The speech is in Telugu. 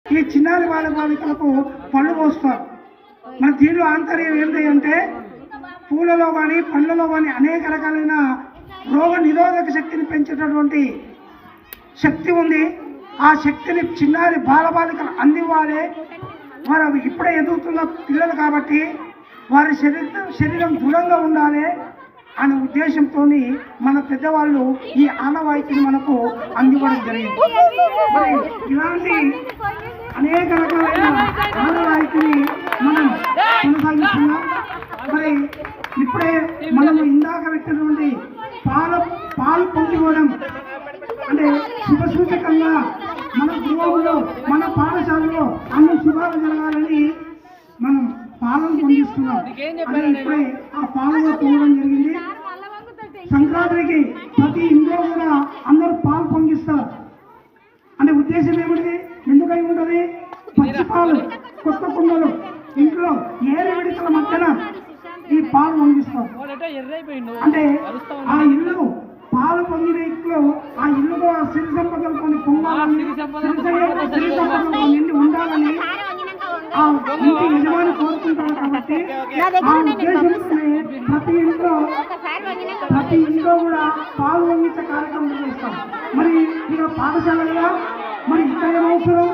ఈ చిన్నారి బాలికలకు పళ్ళు పోస్తారు. మన దీనిలో ఆంతర్యం ఏంటి అంటే పూలలో కానీ పండ్లలో కానీ అనేక రకాలైన రోగ నిరోధక శక్తిని పెంచేటటువంటి శక్తి ఉంది. ఆ శక్తిని చిన్నారి బాలబాలికలు అందివ్వాలి. వారు ఇప్పుడే ఎదుగుతున్న పిల్లలు కాబట్టి వారి శరీరం దృఢంగా ఉండాలి అనే ఉద్దేశంతో మన పెద్దవాళ్ళు ఈ ఆనవాయితీని మనకు అందివ్వడం జరిగింది. మరి ఇలాంటి అనేక రకాలైన ఆనవాయితీని మనం కొనసాగిస్తున్నాం. మరి ఇప్పుడే మనము ఇందాక పెట్టినటువంటి పాలు పొంగివ్వడం అంటే శుభసూచకంగా మన గృహంలో మన పాఠశాలలో అన్ని శుభాలు జరగాలని మనం పాలను పొందిస్తున్నాం. అదే ఇప్పుడే ఆ పాలను పొందడం జరిగింది. సంక్రాంతికి ప్రతి ఇంట్లో కూడా అందరూ పాలు పొంగిస్తారు. అంటే ఉద్దేశం ఏమిటి? ఎందుకై ఉంటుంది? పచ్చి పాలు కొత్త కుండలు ఇంట్లో ఏరు విడతల మధ్యన ఈ పాలు పొంగిస్తారు. అంటే ఆ ఇల్లు పాలు పొంగిన ఇంట్లో ఆ ఇల్లులో ఆ సిరి సంపదలు కొన్ని పొంగాలని సిరి సంపదలు నిండి ఉండాలని ఆ ఇంటి యజమాని కోరుకుంటారు. కాబట్టి ఆ ఉద్దేశంతోనే ప్రతి ఇంట్లో కూడా పాలు పొంగించే కార్యక్రమం చేస్తాం. మరి ఇక పాఠశాలలో మరి ఇక్కడ అవసరం